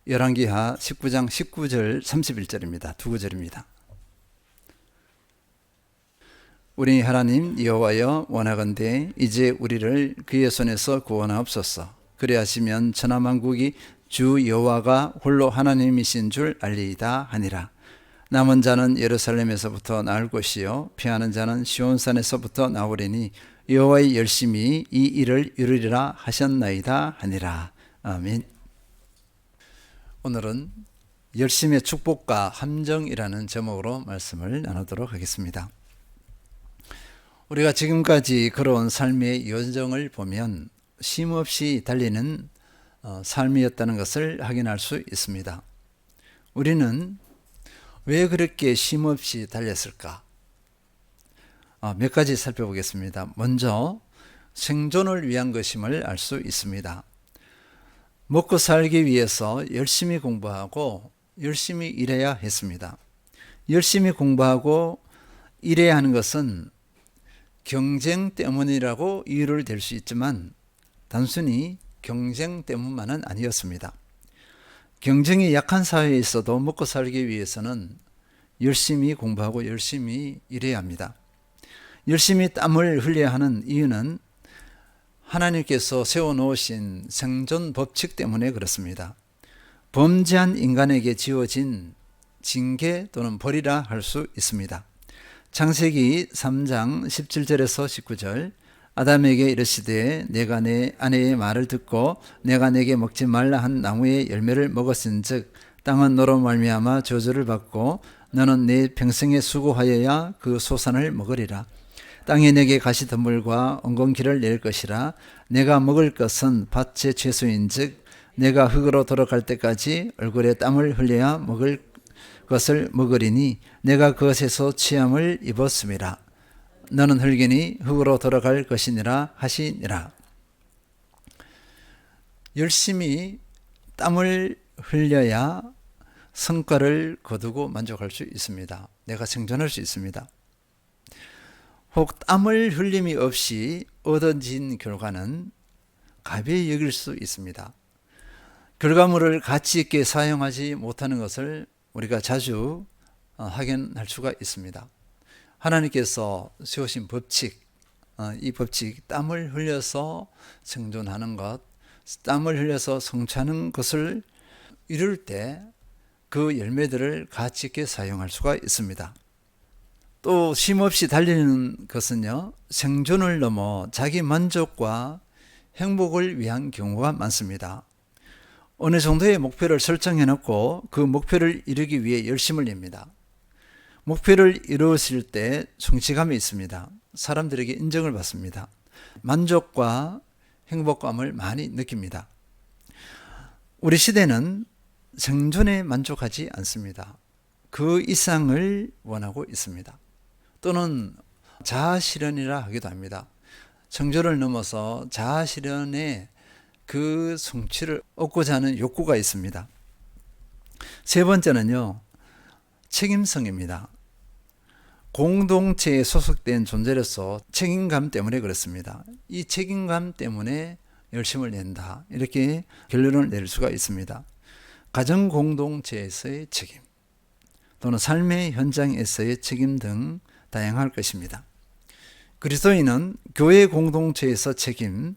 열왕기하 19장 19절 31절입니다. 두 구절입니다. 우리 하나님 여호와여, 원하건대 이제 우리를 그의 손에서 구원하옵소서. 그리하시면 천하만국이 주 여호와가 홀로 하나님이신 줄 알리이다 하니라. 남은 자는 예루살렘에서부터 나올 것이요 피하는 자는 시온산에서부터 나오리니 여호와의 열심히 이 일을 이루리라 하셨나이다 하니라. 아멘. 오늘은 열심의 축복과 함정이라는 제목으로 말씀을 나누도록 하겠습니다. 우리가 지금까지 걸어온 삶의 여정을 보면 쉼없이 달리는 삶이었다는 것을 확인할 수 있습니다. 우리는 왜 그렇게 쉼없이 달렸을까? 몇 가지 살펴보겠습니다. 먼저 생존을 위한 것임을 알 수 있습니다. 먹고 살기 위해서 열심히 공부하고 열심히 일해야 했습니다. 열심히 공부하고 일해야 하는 것은 경쟁 때문이라고 이유를 댈 수 있지만 단순히 경쟁 때문만은 아니었습니다. 경쟁이 약한 사회에 있어도 먹고 살기 위해서는 열심히 공부하고 열심히 일해야 합니다. 열심히 땀을 흘려야 하는 이유는 하나님께서 세워놓으신 생존 법칙 때문에 그렇습니다. 범죄한 인간에게 지어진 징계 또는 벌이라 할 수 있습니다. 창세기 3장 17절에서 19절, 아담에게 이르시되 내가 내 아내의 말을 듣고 내가 내게 먹지 말라 한 나무의 열매를 먹었은즉 땅은 너로 말미암아 저주를 받고 너는 내 평생에 수고하여야 그 소산을 먹으리라. 땅이 내게 가시덤불과 엉겅퀴를 낼 것이라. 내가 먹을 것은 밭의 채소인즉 내가 흙으로 돌아갈 때까지 얼굴에 땀을 흘려야 먹을 것을 먹으리니 내가 그것에서 취함을 입었음이라. 너는 흙이니 흙으로 돌아갈 것이니라 하시니라. 열심히 땀을 흘려야 성과를 거두고 만족할 수 있습니다. 내가 생존할 수 있습니다. 혹 땀을 흘림이 없이 얻어진 결과는 가벼이 여길 수 있습니다. 결과물을 가치 있게 사용하지 못하는 것을 우리가 자주 확인할 수가 있습니다. 하나님께서 세우신 법칙, 이 법칙, 땀을 흘려서 생존하는 것, 땀을 흘려서 성취하는 것을 이룰 때 그 열매들을 가치 있게 사용할 수가 있습니다. 또 쉼없이 달리는 것은요, 생존을 넘어 자기 만족과 행복을 위한 경우가 많습니다. 어느 정도의 목표를 설정해 놓고 그 목표를 이루기 위해 열심을 냅니다. 목표를 이루었을 때 성취감이 있습니다. 사람들에게 인정을 받습니다. 만족과 행복감을 많이 느낍니다. 우리 시대는 생존에 만족하지 않습니다. 그 이상을 원하고 있습니다. 또는 자아실현이라 하기도 합니다. 생존을 넘어서 자아실현의 그 성취를 얻고자 하는 욕구가 있습니다. 세 번째는요, 책임성입니다. 공동체에 소속된 존재로서 책임감 때문에 그렇습니다. 이 책임감 때문에 열심을 낸다, 이렇게 결론을 낼 수가 있습니다. 가정 공동체에서의 책임 또는 삶의 현장에서의 책임 등 다양할 것입니다. 그리스도인은 교회 공동체에서 책임,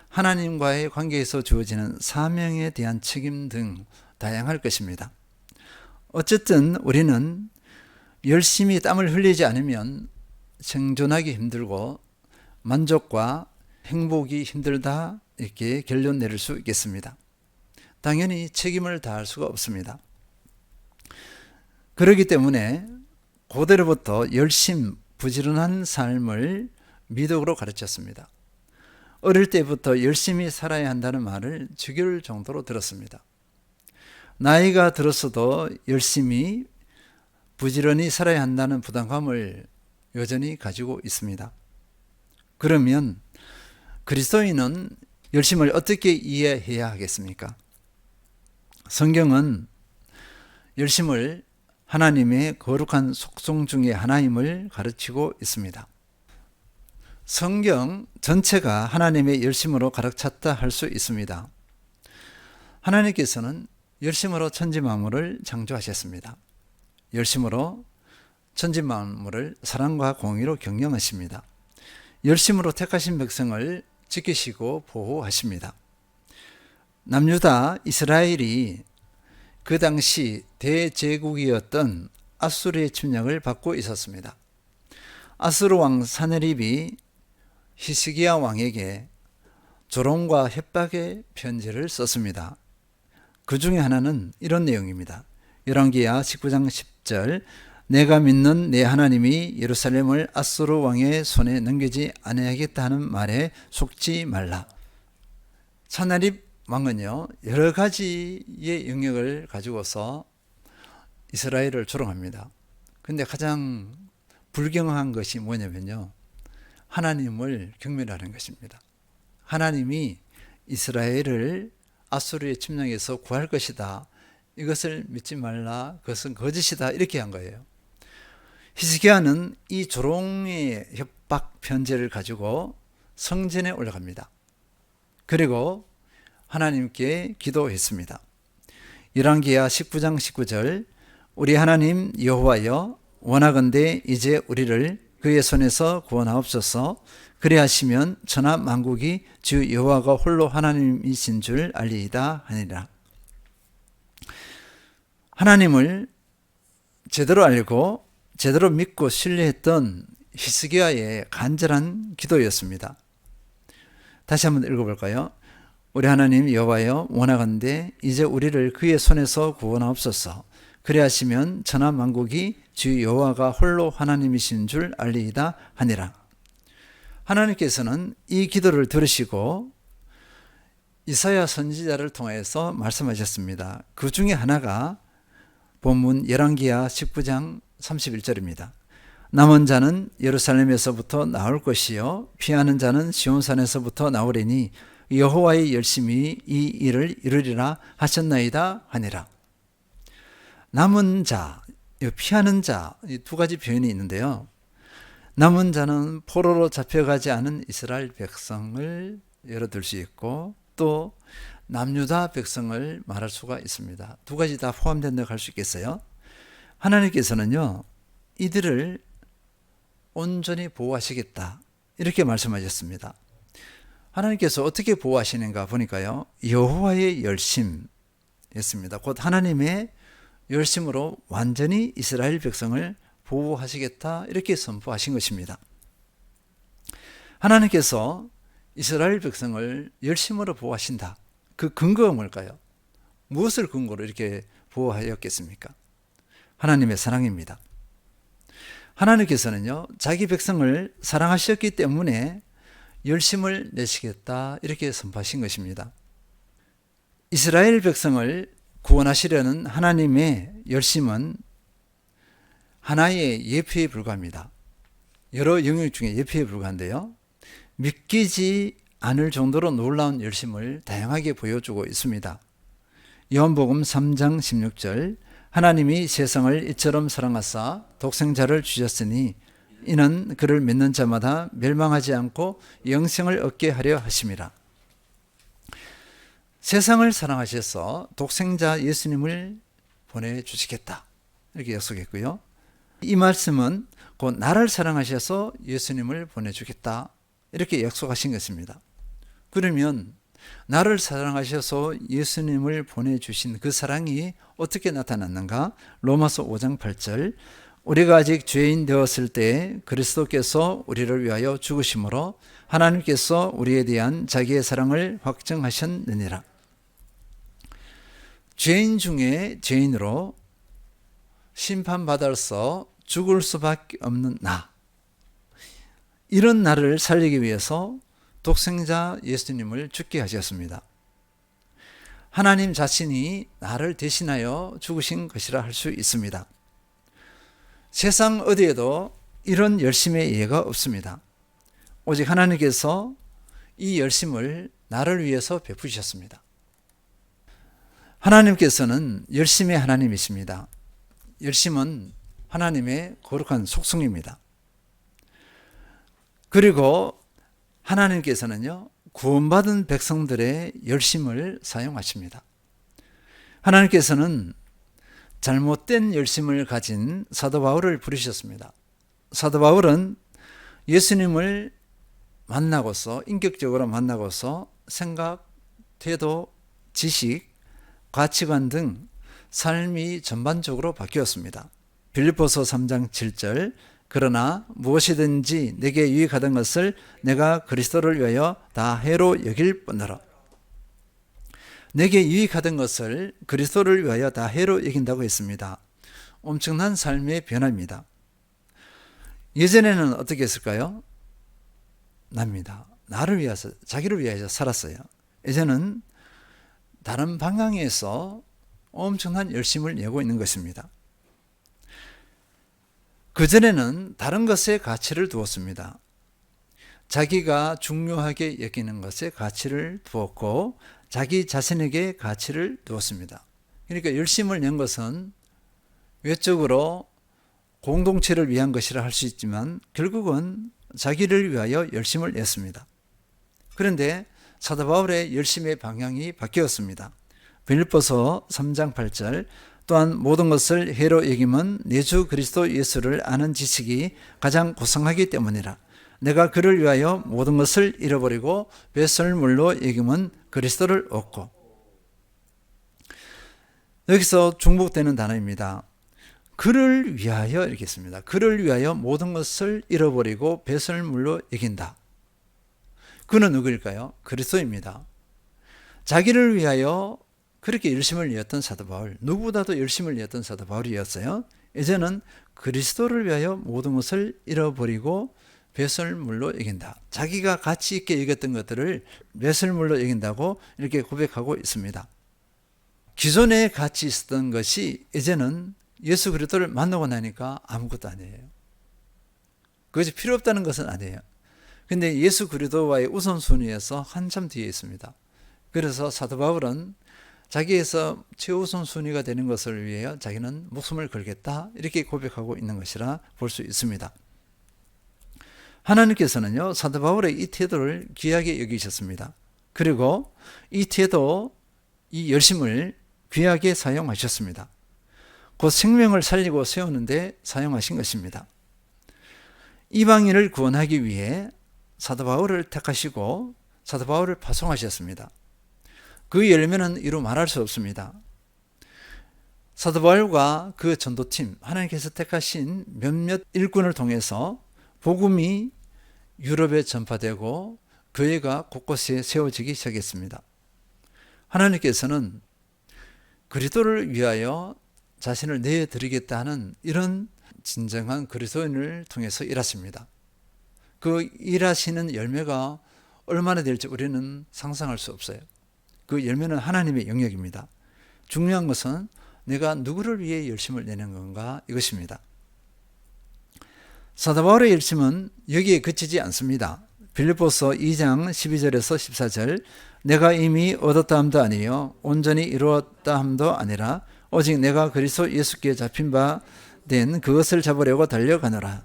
하나님과의 관계에서 주어지는 사명에 대한 책임 등 다양할 것입니다. 어쨌든 우리는 열심히 땀을 흘리지 않으면 생존하기 힘들고 만족과 행복이 힘들다, 이렇게 결론 내릴 수 있겠습니다. 당연히 책임을 다할 수가 없습니다. 그렇기 때문에 고대로부터 열심, 부지런한 삶을 미덕으로 가르쳤습니다. 어릴 때부터 열심히 살아야 한다는 말을 죽일 정도로 들었습니다. 나이가 들었어도 열심히 부지런히 살아야 한다는 부담감을 여전히 가지고 있습니다. 그러면 그리스도인은 열심을 어떻게 이해해야 하겠습니까? 성경은 열심을 하나님의 거룩한 속성 중에 하나임을 가르치고 있습니다. 성경 전체가 하나님의 열심으로 가득 찼다 할 수 있습니다. 하나님께서는 열심으로 천지 만물을 창조하셨습니다. 열심으로 천지 만물을 사랑과 공의로 경영하십니다. 열심으로 택하신 백성을 지키시고 보호하십니다. 남유다 이스라엘이 그 당시 대제국이었던 아수르의 침략을 받고 있었습니다. 아수르 왕 사네립이 히스기야 왕에게 조롱과 협박의 편지를 썼습니다. 그 중에 하나는 이런 내용입니다. 열왕기야 19장 10절 내가 믿는 내 하나님이 예루살렘을 아수르 왕의 손에 넘기지 아니하겠다 하는 말에 속지 말라. 사나립 왕은요, 여러 가지의 영역을 가지고서 이스라엘을 조롱합니다. 근데 가장 불경한 것이 뭐냐면요, 하나님을 경멸하는 것입니다. 하나님이 이스라엘을 아수르의 침략에서 구할 것이다, 이것을 믿지 말라, 그것은 거짓이다, 이렇게 한 거예요. 히스기야는 이 조롱의 협박 편지를 가지고 성전에 올라갑니다. 그리고 하나님께 기도했습니다. 열왕기야 19장 19절 우리 하나님 여호와여 원하건대 이제 우리를 그의 손에서 구원하옵소서. 그리하시면 천하 만국이 주 여호와가 홀로 하나님이신 줄 알리이다 하니라. 하나님을 제대로 알고 제대로 믿고 신뢰했던 히스기야의 간절한 기도였습니다. 다시 한번 읽어볼까요? 우리 하나님 여호와여 원하건대 이제 우리를 그의 손에서 구원하옵소서. 그리하시면 천하 만국이 주 여호와가 홀로 하나님이신 줄 알리이다 하니라. 하나님께서는 이 기도를 들으시고 이사야 선지자를 통해서 말씀하셨습니다. 그 중에 하나가 본문 열왕기야 19장 31절입니다. 남은 자는 예루살렘에서부터 나올 것이요 피하는 자는 시온산에서부터 나오리니 여호와의 열심히 이 일을 이루리라 하셨나이다 하니라. 남은 자, 피하는 자, 이 두 가지 표현이 있는데요. 남은 자는 포로로 잡혀가지 않은 이스라엘 백성을 예로 들 수 있고, 또 남유다 백성을 말할 수가 있습니다. 두 가지 다 포함된다고 할 수 있겠어요. 하나님께서는요, 이들을 온전히 보호하시겠다, 이렇게 말씀하셨습니다. 하나님께서 어떻게 보호하시는가 보니까요, 여호와의 열심이었습니다. 곧 하나님의 열심으로 완전히 이스라엘 백성을 보호하시겠다, 이렇게 선포하신 것입니다. 하나님께서 이스라엘 백성을 열심으로 보호하신다. 그 근거가 뭘까요? 무엇을 근거로 이렇게 보호하였겠습니까? 하나님의 사랑입니다. 하나님께서는요, 자기 백성을 사랑하셨기 때문에 열심을 내시겠다, 이렇게 선포하신 것입니다. 이스라엘 백성을 구원하시려는 하나님의 열심은 하나의 예표에 불과합니다. 여러 영역 중에 예표에 불과한데요, 믿기지 않을 정도로 놀라운 열심을 다양하게 보여주고 있습니다. 요한복음 3장 16절 하나님이 세상을 이처럼 사랑하사 독생자를 주셨으니 이는 그를 믿는 자마다 멸망하지 않고 영생을 얻게 하려 하심이라. 세상을 사랑하셔서 독생자 예수님을 보내주시겠다, 이렇게 약속했고요. 이 말씀은 곧 나를 사랑하셔서 예수님을 보내주겠다, 이렇게 약속하신 것입니다. 그러면 나를 사랑하셔서 예수님을 보내주신 그 사랑이 어떻게 나타났는가? 로마서 5장 8절 우리가 아직 죄인 되었을 때 그리스도께서 우리를 위하여 죽으심으로 하나님께서 우리에 대한 자기의 사랑을 확증하셨느니라. 죄인 중에 죄인으로 심판받아서 죽을 수밖에 없는 나, 이런 나를 살리기 위해서 독생자 예수님을 죽게 하셨습니다. 하나님 자신이 나를 대신하여 죽으신 것이라 할 수 있습니다. 세상 어디에도 이런 열심의 예가 없습니다. 오직 하나님께서 이 열심을 나를 위해서 베푸셨습니다. 하나님께서는 열심의 하나님이십니다. 열심은 하나님의 거룩한 속성입니다. 그리고 하나님께서는요, 구원받은 백성들의 열심을 사용하십니다. 하나님께서는 잘못된 열심을 가진 사도 바울을 부르셨습니다. 사도 바울은 예수님을 만나고서, 인격적으로 만나고서 생각, 태도, 지식, 가치관 등 삶이 전반적으로 바뀌었습니다. 빌립보서 3장 7절, 그러나 무엇이든지 내게 유익하던 것을 내가 그리스도를 위하여 다 해로 여길 뿐더러. 내게 유익하던 것을 그리스도를 위하여 다 해로 여긴다고 했습니다. 엄청난 삶의 변화입니다. 예전에는 어떻게 했을까요? 납니다. 나를 위해서, 자기를 위해서 살았어요. 이제는 다른 방향에서 엄청난 열심을 내고 있는 것입니다. 그전에는 다른 것에 가치를 두었습니다. 자기가 중요하게 여기는 것에 가치를 두었고 자기 자신에게 가치를 두었습니다. 그러니까 열심을 낸 것은 외적으로 공동체를 위한 것이라 할 수 있지만 결국은 자기를 위하여 열심을 냈습니다. 그런데 사도 바울의 열심의 방향이 바뀌었습니다. 빌립보서 3장 8절, 또한 모든 것을 해로 여김은 내 주 그리스도 예수를 아는 지식이 가장 고상하기 때문이라. 내가 그를 위하여 모든 것을 잃어버리고 배설물로 여김은 그리스도를 얻고. 여기서 중복되는 단어입니다. 그를 위하여 이렇게 했습니다. 그를 위하여 모든 것을 잃어버리고 배설물로 여긴다. 그는 누구일까요? 그리스도입니다. 자기를 위하여 그렇게 열심을 내었던 사도 바울, 누구보다도 열심을 내었던 사도 바울이었어요. 이제는 그리스도를 위하여 모든 것을 잃어버리고 배설물로 여긴다. 자기가 가치 있게 여겼던 것들을 배설물로 여긴다고 이렇게 고백하고 있습니다. 기존에 가치 있었던 것이 이제는 예수 그리스도를 만나고 나니까 아무것도 아니에요. 그것이 필요 없다는 것은 아니에요. 근데 예수 그리스도와의 우선순위에서 한참 뒤에 있습니다. 그래서 사도 바울은 자기에서 최우선순위가 되는 것을 위하여 자기는 목숨을 걸겠다, 이렇게 고백하고 있는 것이라 볼 수 있습니다. 하나님께서는요, 사도 바울의 이 태도를 귀하게 여기셨습니다. 그리고 이 태도, 이 열심을 귀하게 사용하셨습니다. 곧 생명을 살리고 세우는데 사용하신 것입니다. 이방인을 구원하기 위해 사도 바울을 택하시고 사도 바울을 파송하셨습니다. 그 열매는 이루 말할 수 없습니다. 사도 바울과 그 전도팀, 하나님께서 택하신 몇몇 일꾼을 통해서 복음이 유럽에 전파되고 교회가 곳곳에 세워지기 시작했습니다. 하나님께서는 그리스도를 위하여 자신을 내어드리겠다 하는 이런 진정한 그리스도인을 통해서 일하십니다. 그 일하시는 열매가 얼마나 될지 우리는 상상할 수 없어요. 그 열매는 하나님의 영역입니다. 중요한 것은 내가 누구를 위해 열심을 내는 건가, 이것입니다. 사도 바울의 열심은 여기에 그치지 않습니다. 빌립보서 2장 12절에서 14절, 내가 이미 얻었다 함도 아니요 온전히 이루었다 함도 아니라 오직 내가 그리스도 예수께 잡힌 바 된 그것을 잡으려고 달려가노라.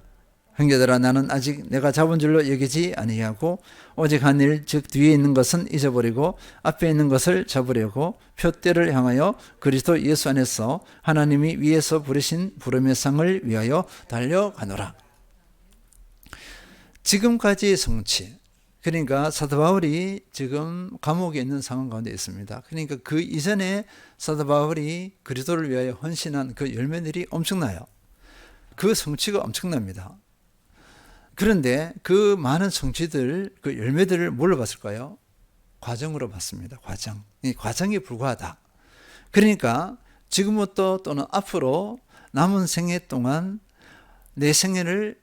형제들아, 나는 아직 내가 잡은 줄로 여기지 아니하고 오직 한 일, 즉 뒤에 있는 것은 잊어버리고 앞에 있는 것을 잡으려고 표대를 향하여 그리스도 예수 안에서 하나님이 위에서 부르신 부름의 상을 위하여 달려가노라. 지금까지의 성취, 그러니까 사도 바울이 지금 감옥에 있는 상황 가운데 있습니다. 그러니까 그 이전에 사도 바울이 그리스도를 위하여 헌신한 그 열매들이 엄청나요. 그 성취가 엄청납니다. 그런데 그 많은 성취들, 그 열매들을 뭘로 봤을까요? 과정으로 봤습니다. 과정. 이 과정에 불과하다. 그러니까 지금부터 또는 앞으로 남은 생애 동안 내 생애를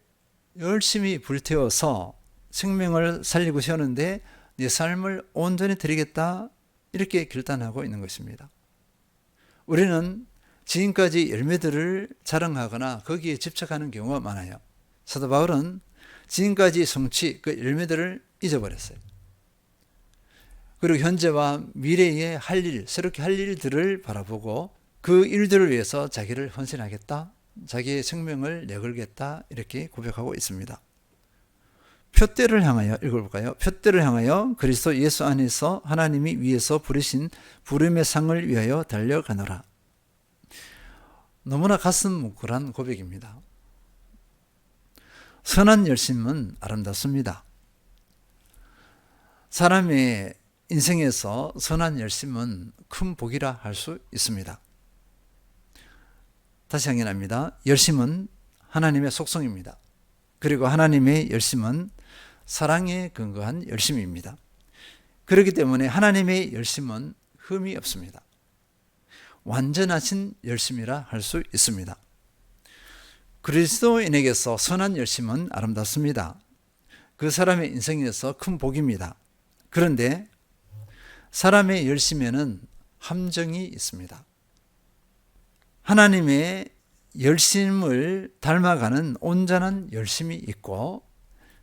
열심히 불태워서 생명을 살리고 세우는데 내 삶을 온전히 드리겠다, 이렇게 결단하고 있는 것입니다. 우리는 지금까지 열매들을 자랑하거나 거기에 집착하는 경우가 많아요. 사도 바울은 지금까지 성취, 그 열매들을 잊어버렸어요. 그리고 현재와 미래에 할 일, 새롭게 할 일들을 바라보고 그 일들을 위해서 자기를 헌신하겠다, 자기의 생명을 내걸겠다, 이렇게 고백하고 있습니다. 표대를 향하여 읽어볼까요? 표대를 향하여 그리스도 예수 안에서 하나님이 위에서 부르신 부름의 상을 위하여 달려가노라. 너무나 가슴 뭉클한 고백입니다. 선한 열심은 아름답습니다. 사람의 인생에서 선한 열심은 큰 복이라 할 수 있습니다. 다시 확인합니다. 열심은 하나님의 속성입니다. 그리고 하나님의 열심은 사랑에 근거한 열심입니다. 그렇기 때문에 하나님의 열심은 흠이 없습니다. 완전하신 열심이라 할 수 있습니다. 그리스도인에게서 선한 열심은 아름답습니다. 그 사람의 인생에서 큰 복입니다. 그런데 사람의 열심에는 함정이 있습니다. 하나님의 열심을 닮아가는 온전한 열심이 있고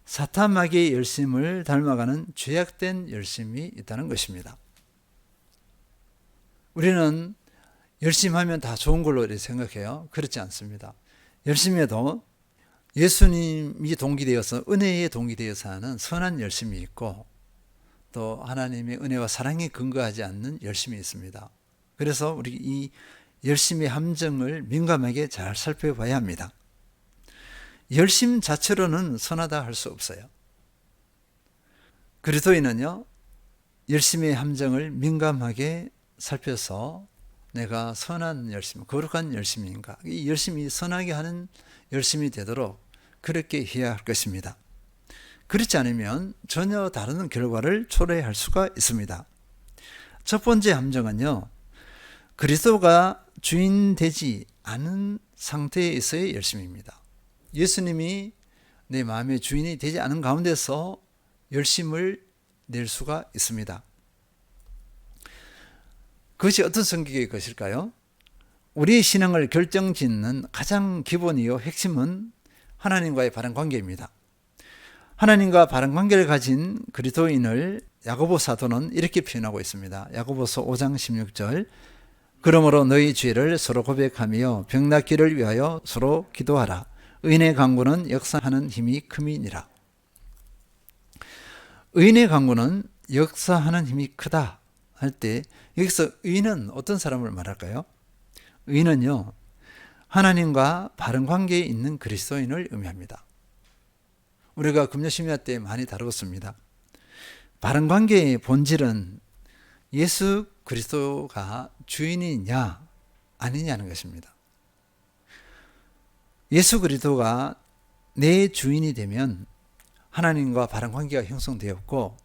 사탄마귀의 열심을 닮아가는 죄악된 열심이 있다는 것입니다. 우리는 열심하면 다 좋은 걸로 생각해요. 그렇지 않습니다. 열심에도 예수님이 동기되어서 은혜에 동기되어서 하는 선한 열심이 있고 또 하나님의 은혜와 사랑에 근거하지 않는 열심이 있습니다. 그래서 우리 이 열심의 함정을 민감하게 잘 살펴봐야 합니다. 열심 자체로는 선하다 할 수 없어요. 그리스도인은요, 열심의 함정을 민감하게 살펴서 내가 선한 열심, 거룩한 열심인가, 이 열심이 선하게 하는 열심이 되도록 그렇게 해야 할 것입니다. 그렇지 않으면 전혀 다른 결과를 초래할 수가 있습니다. 첫 번째 함정은요, 그리스도가 주인 되지 않은 상태에서의 열심입니다. 예수님이 내 마음의 주인이 되지 않은 가운데서 열심을 낼 수가 있습니다. 그것이 어떤 성격의 것일까요? 우리의 신앙을 결정짓는 가장 기본이요 핵심은 하나님과의 바른 관계입니다. 하나님과 바른 관계를 가진 그리스도인을 야고보 사도는 이렇게 표현하고 있습니다. 야고보서 5장 16절, 그러므로 너희 죄를 서로 고백하며 병 낫기를 위하여 서로 기도하라. 의인의 강구는 역사하는 힘이 큼이니라. 의인의 강구는 역사하는 힘이 크다 할 때 여기서 의인은 어떤 사람을 말할까요? 의인은요, 하나님과 바른 관계에 있는 그리스도인을 의미합니다. 우리가 금요심야 때 많이 다루었습니다. 바른 관계의 본질은 예수 그리스도가 주인이냐 아니냐는 것입니다. 예수 그리스도가 내 주인이 되면 하나님과 바른 관계가 형성되었고,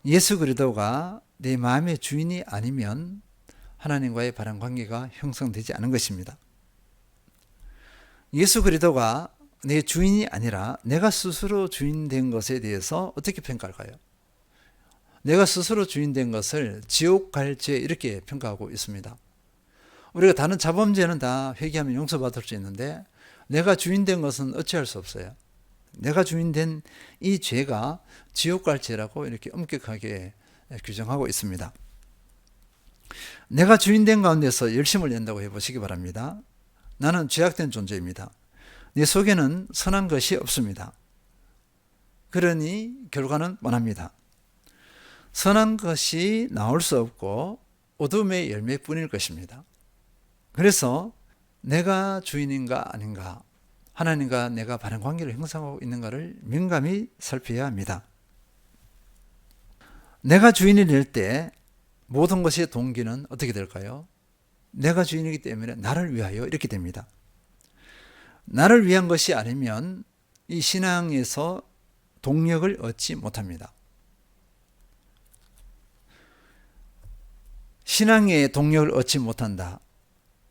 예수 그리스도가 내 마음의 주인이 아니면 하나님과의 바른 관계가 형성되지 않은 것입니다. 예수 그리스도가 내 주인이 아니라 내가 스스로 주인 된 것에 대해서 어떻게 평가할까요? 내가 스스로 주인 된 것을 지옥 갈 죄 이렇게 평가하고 있습니다. 우리가 다른 자범죄는 다 회개하면 용서받을 수 있는데 내가 주인 된 것은 어찌할 수 없어요. 내가 주인 된 이 죄가 지옥 갈 죄라고 이렇게 엄격하게 규정하고 있습니다. 내가 주인 된 가운데서 열심을 낸다고 해보시기 바랍니다. 나는 죄악된 존재입니다. 내 속에는 선한 것이 없습니다. 그러니 결과는 뻔합니다. 선한 것이 나올 수 없고 어둠의 열매뿐일 것입니다. 그래서 내가 주인인가 아닌가, 하나님과 내가 바른 관계를 형성하고 있는가를 민감히 살펴야 합니다. 내가 주인이 될 때 모든 것의 동기는 어떻게 될까요? 내가 주인이기 때문에 나를 위하여 이렇게 됩니다. 나를 위한 것이 아니면 이 신앙에서 동력을 얻지 못합니다. 신앙의 동력을 얻지 못한다.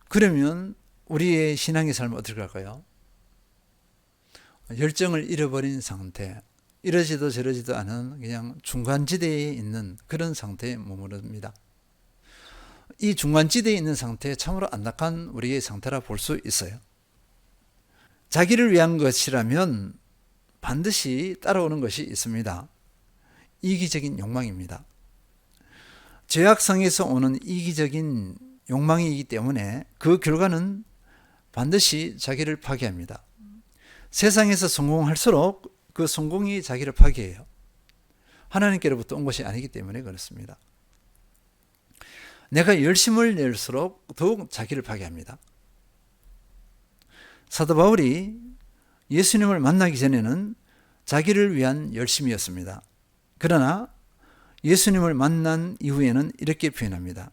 그러면 우리의 신앙의 삶은 어떻게 할까요? 열정을 잃어버린 상태, 이러지도 저러지도 않은 그냥 중간지대에 있는 그런 상태에 머무릅니다. 이 중간지대에 있는 상태에 참으로 안락한 우리의 상태라 볼 수 있어요. 자기를 위한 것이라면 반드시 따라오는 것이 있습니다. 이기적인 욕망입니다. 죄악성에서 오는 이기적인 욕망이기 때문에 그 결과는 반드시 자기를 파괴합니다. 세상에서 성공할수록 그 성공이 자기를 파괴해요. 하나님께로부터 온 것이 아니기 때문에 그렇습니다. 내가 열심을 낼수록 더욱 자기를 파괴합니다. 사도 바울이 예수님을 만나기 전에는 자기를 위한 열심이었습니다. 그러나 예수님을 만난 이후에는 이렇게 표현합니다.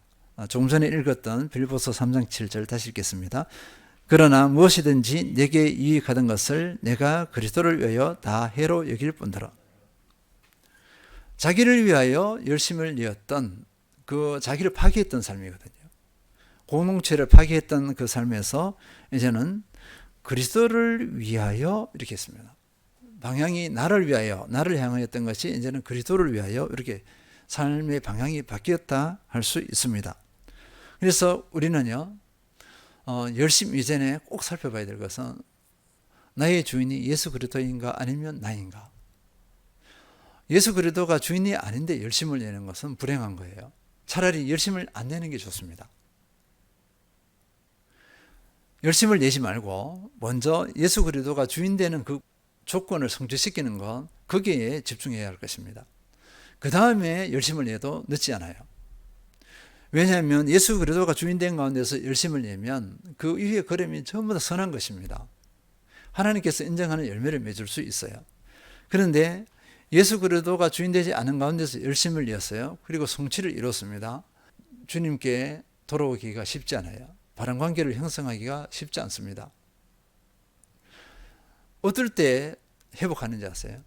조금 전에 읽었던 빌립보서 3장 7절 다시 읽겠습니다. 그러나 무엇이든지 내게 유익하던 것을 내가 그리스도를 위하여 다 해로 여길 뿐더러. 자기를 위하여 열심을 내었던 그 자기를 파괴했던 삶이거든요. 공동체를 파괴했던 그 삶에서 이제는 그리스도를 위하여 이렇게 했습니다. 방향이 나를 위하여, 나를 향하였던 것이 이제는 그리스도를 위하여 이렇게 삶의 방향이 바뀌었다 할 수 있습니다. 그래서 우리는요, 열심 이전에 꼭 살펴봐야 될 것은 나의 주인이 예수 그리스도인가 아니면 나인가. 예수 그리스도가 주인이 아닌데 열심을 내는 것은 불행한 거예요. 차라리 열심을 안 내는 게 좋습니다. 열심을 내지 말고 먼저 예수 그리스도가 주인 되는 그 조건을 성취시키는 것, 거기에 집중해야 할 것입니다. 그 다음에 열심을 내도 늦지 않아요. 왜냐하면 예수 그리스도가 주인 된 가운데서 열심을 내면 그 이후의 걸음이 전부 다 선한 것입니다. 하나님께서 인정하는 열매를 맺을 수 있어요. 그런데 예수 그리스도가 주인 되지 않은 가운데서 열심을 내었어요. 그리고 성취를 이뤘습니다. 주님께 돌아오기가 쉽지 않아요. 바른 관계를 형성하기가 쉽지 않습니다. 어떨 때 회복하는지 아세요?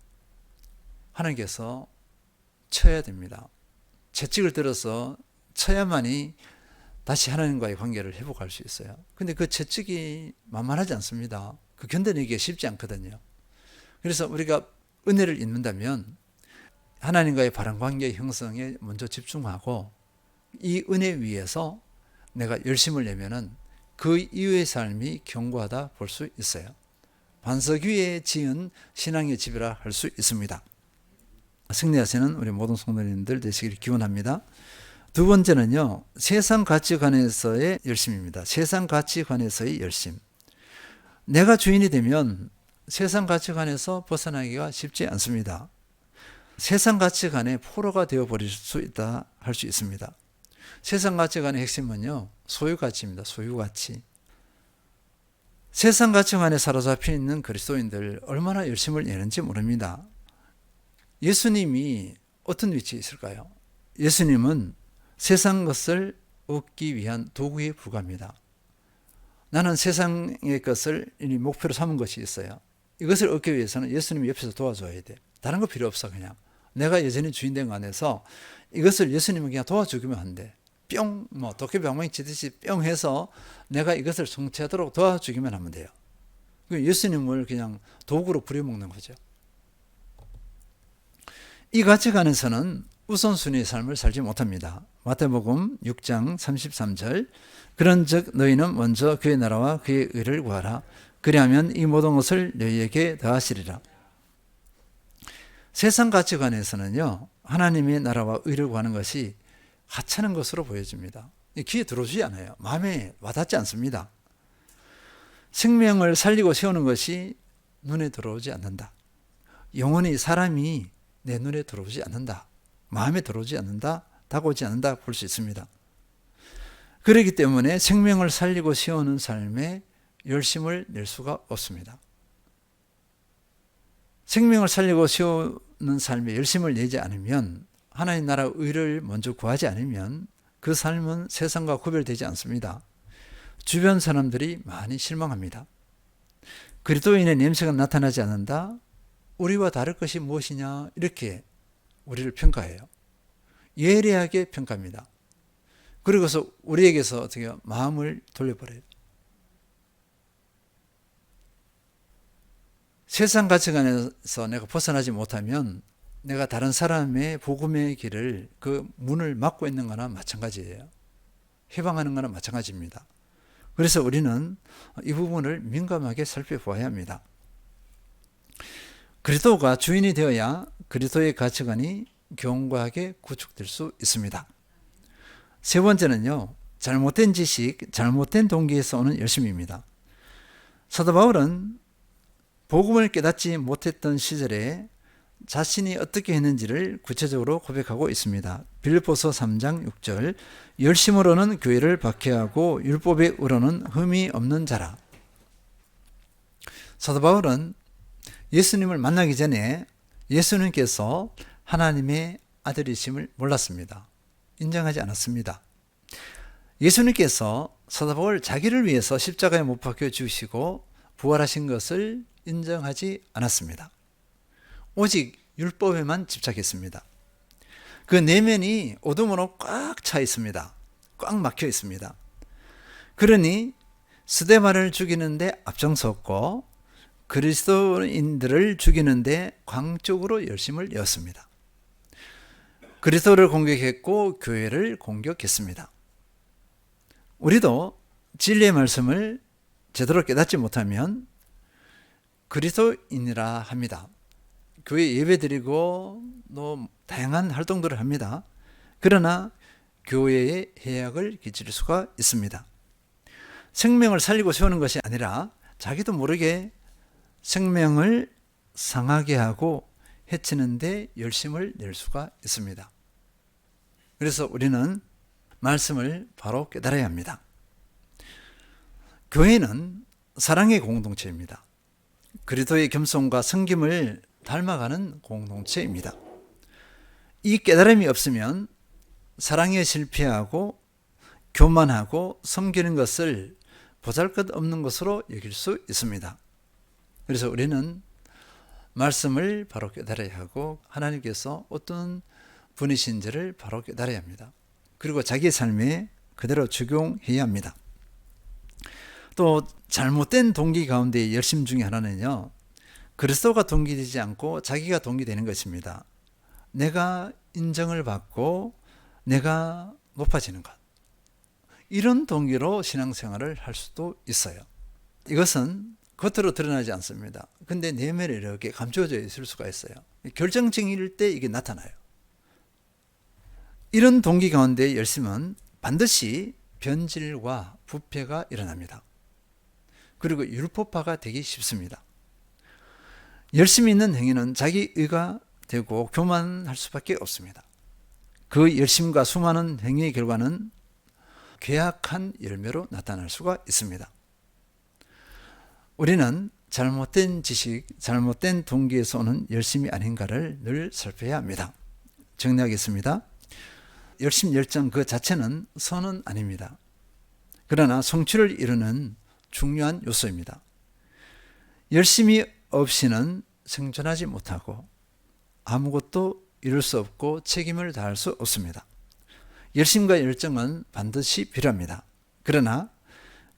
하나님께서 쳐야 됩니다. 채찍을 들어서 쳐야만이 다시 하나님과의 관계를 회복할 수 있어요. 근데 그 채찍이 만만하지 않습니다. 그 견뎌내기가 쉽지 않거든요. 그래서 우리가 은혜를 잊는다면 하나님과의 바른 관계 형성에 먼저 집중하고 이 은혜 위에서 내가 열심을 내면은 그 이후의 삶이 견고하다 볼 수 있어요. 반석 위에 지은 신앙의 집이라 할 수 있습니다. 승리하시는 우리 모든 성도님들 되시기를 기원합니다. 두 번째는요, 세상 가치관에서의 열심입니다. 세상 가치관에서의 열심. 내가 주인이 되면 세상 가치관에서 벗어나기가 쉽지 않습니다. 세상 가치관의 포로가 되어버릴 수 있다 할 수 있습니다. 세상 가치관의 핵심은요, 소유 가치입니다. 소유 가치. 세상 가치관에 사로잡혀 있는 그리스도인들 얼마나 열심을 내는지 모릅니다. 예수님이 어떤 위치에 있을까요? 예수님은 세상 것을 얻기 위한 도구에 불과합니다. 나는 세상의 것을 목표로 삼은 것이 있어요. 이것을 얻기 위해서는 예수님이 옆에서 도와줘야 돼. 다른 거 필요 없어. 그냥 내가 여전히 주인된 거 안에서 이것을 예수님은 그냥 도와주기만 한대. 뿅, 도깨비방망이 치듯이 뿅 해서 내가 이것을 성취하도록 도와주기만 하면 돼요. 예수님을 그냥 도구로 부려먹는 거죠. 이 가치관에서는 우선순위의 삶을 살지 못합니다. 마태복음 6장 33절. 그런즉 너희는 먼저 그의 나라와 그의 의를 구하라. 그리하면 이 모든 것을 너희에게 더하시리라. 세상 가치관에서는요, 하나님의 나라와 의를 구하는 것이 하찮은 것으로 보여집니다. 귀에 들어오지 않아요. 마음에 와닿지 않습니다. 생명을 살리고 세우는 것이 눈에 들어오지 않는다. 영원히 사람이 내 눈에 들어오지 않는다. 마음에 들어오지 않는다. 다가오지 않는다 볼 수 있습니다. 그렇기 때문에 생명을 살리고 세우는 삶에 열심을 낼 수가 없습니다. 생명을 살리고 세우는 삶에 열심을 내지 않으면, 하나님 나라 의를 먼저 구하지 않으면 그 삶은 세상과 구별되지 않습니다. 주변 사람들이 많이 실망합니다. 그리스도인의 냄새가 나타나지 않는다? 우리와 다를 것이 무엇이냐? 이렇게 우리를 평가해요. 예리하게 평가합니다. 그리고서 우리에게서 어떻게 마음을 돌려버려요. 세상 가치관에서 내가 벗어나지 못하면 내가 다른 사람의 복음의 길을, 그 문을 막고 있는 거나 마찬가지예요. 해방하는 거나 마찬가지입니다. 그래서 우리는 이 부분을 민감하게 살펴봐야 합니다. 그리스도가 주인이 되어야 그리스도의 가치관이 견고하게 구축될 수 있습니다. 세 번째는요, 잘못된 지식, 잘못된 동기에서 오는 열심입니다. 사도 바울은 복음을 깨닫지 못했던 시절에 자신이 어떻게 했는지를 구체적으로 고백하고 있습니다. 빌립보서 3장 6절, 열심으로는 교회를 박해하고 율법에 의로는 흠이 없는 자라. 사도 바울은 예수님을 만나기 전에 예수님께서 하나님의 아들이심을 몰랐습니다. 인정하지 않았습니다. 예수님께서 사도 바울 자기를 위해서 십자가에 못 박혀 죽으시고 부활하신 것을 인정하지 않았습니다. 오직 율법에만 집착했습니다. 그 내면이 어둠으로 꽉 차 있습니다. 꽉 막혀 있습니다. 그러니 스데반을 죽이는데 앞장섰고 그리스도인들을 죽이는데 광적으로 열심을 내었습니다. 그리스도를 공격했고 교회를 공격했습니다. 우리도 진리의 말씀을 제대로 깨닫지 못하면 그리스도인이라 합니다. 교회 예배드리고 또 다양한 활동들을 합니다. 그러나 교회에 해악을 끼칠 수가 있습니다. 생명을 살리고 세우는 것이 아니라 자기도 모르게 생명을 상하게 하고 해치는 데 열심을 낼 수가 있습니다. 그래서 우리는 말씀을 바로 깨달아야 합니다. 교회는 사랑의 공동체입니다. 그리스도의 겸손과 섬김을 닮아가는 공동체입니다. 이 깨달음이 없으면 사랑에 실패하고 교만하고 섬기는 것을 보잘것없는 것으로 여길 수 있습니다. 그래서 우리는 말씀을 바로 깨달아야 하고 하나님께서 어떤 분이신지를 바로 깨달아야 합니다. 그리고 자기의 삶에 그대로 적용해야 합니다. 또 잘못된 동기 가운데 열심 중에 하나는요, 그리스도가 동기되지 않고 자기가 동기되는 것입니다. 내가 인정을 받고 내가 높아지는 것. 이런 동기로 신앙생활을 할 수도 있어요. 이것은 겉으로 드러나지 않습니다. 근데 내면에 이렇게 감춰져 있을 수가 있어요. 결정적일 때 이게 나타나요. 이런 동기 가운데 열심은 반드시 변질과 부패가 일어납니다. 그리고 율법화가 되기 쉽습니다. 열심히 있는 행위는 자기의가 되고 교만할 수밖에 없습니다. 그 열심과 수많은 행위의 결과는 괴악한 열매로 나타날 수가 있습니다. 우리는 잘못된 지식, 잘못된 동기에서 오는 열심이 아닌가를 늘 살펴야 합니다. 정리하겠습니다. 열심, 열정 그 자체는 선은 아닙니다. 그러나 성취를 이루는 중요한 요소입니다. 열심이 없이는 생존하지 못하고 아무것도 이룰 수 없고 책임을 다할 수 없습니다. 열심과 열정은 반드시 필요합니다. 그러나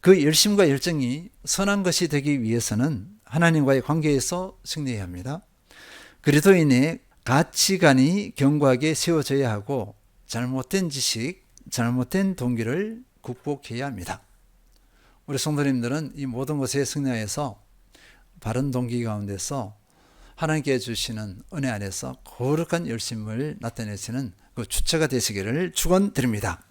그 열심과 열정이 선한 것이 되기 위해서는 하나님과의 관계에서 승리해야 합니다. 그리스도인의 가치관이 견고하게 세워져야 하고 잘못된 지식, 잘못된 동기를 극복해야 합니다. 우리 성도님들은 이 모든 것에 승리하여서 바른 동기 가운데서 하나님께 주시는 은혜 안에서 거룩한 열심을 나타내시는 그 주체가 되시기를 축원드립니다.